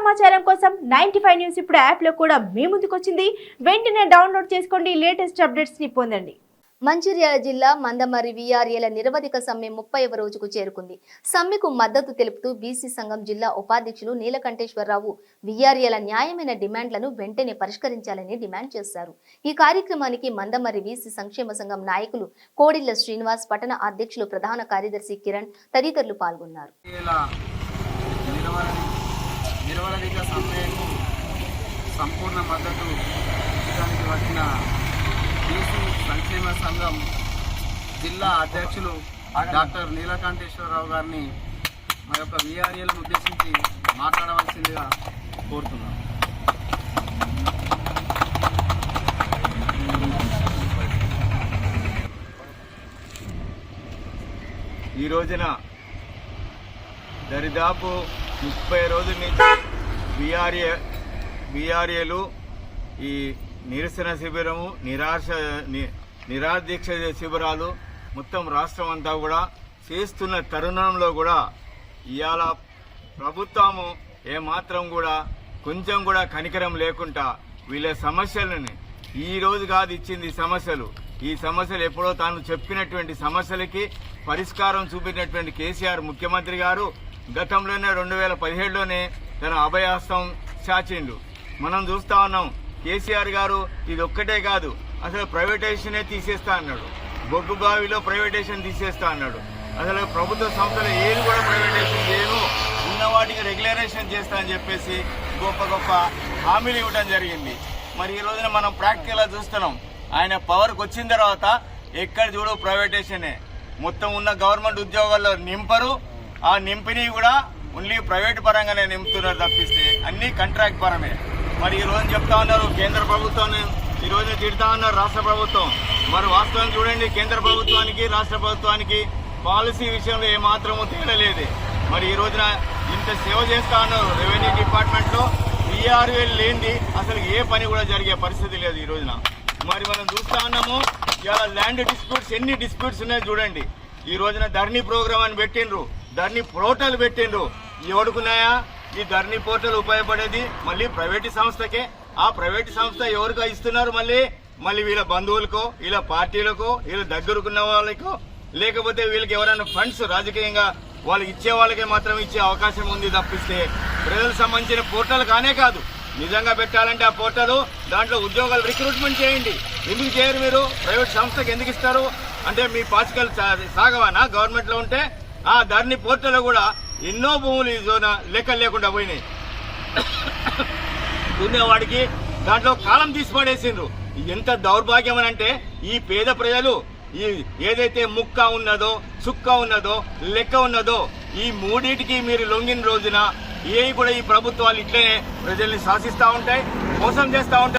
సమాచారం కోసం 95 న్యూస్ ఇప్పుడు యాప్ లో కూడా మీ ముందుకొచ్చింది. వెంటనే డౌన్లోడ్ చేసుకోండి, లేటెస్ట్ అప్డేట్స్ ని పొందండి. మంచిర్యాల జిల్లా మందమర్రి వీఆర్ఏల నిరవధిక సమ్మె 30వ రోజుకు చేరుకుంది. సమ్మెకు మద్దతు తెలుపుతూ బీసీ సంఘం జిల్లా ఉపాధ్యక్షులు నీలకంఠేశ్వరరావు వీఆర్ఏల న్యాయమైన డిమాండ్లను వెంటనే పరిష్కరించాలని డిమాండ్ చేశారు. ఈ కార్యక్రమానికి మందమర్రి బీసీ సంక్షేమ సంఘం నాయకులు కోడిళ్ల శ్రీనివాస్, పట్టణ అధ్యక్షులు ప్రధాన కార్యదర్శి కిరణ్ తదితరులు పాల్గొన్నారు. నిరవధిక సమ్మెకు సంపూర్ణ మద్దతు ఇవ్వడానికి వచ్చిన బీసీ సంక్షేమ సంఘం జిల్లా అధ్యక్షులు డాక్టర్ నీలకంఠేశ్వరరావు గారిని మా యొక్క వీఆర్ఏలను ఉద్దేశించి మాట్లాడవలసిందిగా కోరుతున్నాం. ఈ రోజున దరిదాపు 30 రోజుల నుంచి వీఆర్ఏలు ఈ నిరసన శిబిరము నిరాదీక్ష శిబిరాలు మొత్తం రాష్ట్రం అంతా కూడా చేస్తున్న తరుణంలో కూడా ఇవాళ ప్రభుత్వము ఏమాత్రం కూడా కొంచెం కూడా కనికరం లేకుండా వీళ్ళ సమస్యలని ఈ రోజు కాదు ఇచ్చింది ఈ సమస్యలు ఎప్పుడో తాను చెప్పినటువంటి సమస్యలకి పరిష్కారం చూపినటువంటి కేసీఆర్ ముఖ్యమంత్రి గారు గతంలోనే 2017లోనే తన అభయహస్తం చాచిండు. మనం చూస్తా ఉన్నాం. కేసీఆర్ గారు ఇది ఒక్కటే కాదు, అసలు ప్రైవేటైజేషనే తీసేస్తా అన్నాడు. బొగ్గు బావిలో ప్రైవేటైజేషన్ తీసేస్తా అన్నాడు. అసలు ప్రభుత్వ సంస్థలు ఏది కూడా ప్రైవేటైజేషన్ చేయను, ఉన్న వాటికి రెగ్యులరైజేషన్ చేస్తా అని చెప్పేసి గొప్ప హామీలు ఇవ్వడం జరిగింది. మరి ఈ రోజున మనం ప్రాక్టికల్గా చూస్తున్నాం. ఆయన పవర్కి వచ్చిన తర్వాత ఎక్కడ చూడు ప్రైవేటైజేషనే. మొత్తం ఉన్న గవర్నమెంట్ ఉద్యోగాల్లో నింపరు, ఆ నింపిని కూడా ఓన్లీ ప్రైవేట్ పరంగానే నింపుతున్నారు తప్పిస్తే అన్ని కాంట్రాక్ట్ పరమే. మరి ఈ రోజు చెప్తా ఉన్నారు కేంద్ర ప్రభుత్వాన్ని, ఈ రోజు తిడతా ఉన్నారు రాష్ట్ర ప్రభుత్వం. మరి వాస్తవం చూడండి, కేంద్ర ప్రభుత్వానికి రాష్ట్ర ప్రభుత్వానికి పాలసీ విషయంలో ఏమాత్రమూ తేలలేదు. మరి ఈ రోజున ఇంత సేవ చేస్తా ఉన్నారు రెవెన్యూ డిపార్ట్మెంట్లో. వీఆర్ఏలు లేనిది అసలు ఏ పని కూడా జరిగే పరిస్థితి లేదు ఈ రోజున. మరి మనం చూస్తా ఉన్నాము, ఇవాళ ల్యాండ్ డిస్ప్యూట్స్ ఎన్ని డిస్ప్యూట్స్ ఉన్నాయో చూడండి. ఈ రోజున ధర్నీ ప్రోగ్రామ్ అని పెట్టిండ్రు, ధర్నీ పోర్టల్ పెట్టిండ్రు. ఎవడుకున్నాయా ఈ ధర్నీ పోర్టల్ ఉపయోగపడేది? మళ్ళీ ప్రైవేటు సంస్థకే. ఆ ప్రైవేటు సంస్థ ఎవరికో ఇస్తున్నారు, మళ్ళీ వీళ్ళ బంధువులకో, వీళ్ళ పార్టీలకో, వీళ్ళ దగ్గరకున్న వాళ్ళకో, లేకపోతే వీళ్ళకి ఎవరైనా ఫండ్స్ రాజకీయంగా వాళ్ళకి ఇచ్చే వాళ్ళకే మాత్రం ఇచ్చే అవకాశం ఉంది తప్పిస్తే ప్రజలకు సంబంధించిన పోర్టల్ కానే కాదు. నిజంగా పెట్టాలంటే ఆ పోర్టల్ దాంట్లో ఉద్యోగాలు రిక్రూట్మెంట్ చేయండి. ఎందుకు చేయరు మీరు? ప్రైవేట్ సంస్థకి ఎందుకు ఇస్తారు? అంటే మీ పాచికలు సాగవానా గవర్నమెంట్లో ఉంటే? ఆ ధర్నీ పోర్టల్ కూడా ఎన్నో భూములు ఈ జోన లెక్కలు లేకుండా పోయినాయి. దున్నేవాడికి దాంట్లో కాలం తీసి పడేసిండ్రు. ఎంత దౌర్భాగ్యం అని అంటే ఈ పేద ప్రజలు ఈ ఏదైతే ముక్క ఉన్నదో, చుక్క ఉన్నదో, లెక్క ఉన్నదో, ఈ మూడింటికి మీరు లొంగిన రోజున ఏ కూడా ఈ ప్రభుత్వాలు ఇట్లనే ప్రజల్ని శాసిస్తూ ఉంటాయి, మోసం చేస్తూ ఉంటాయి.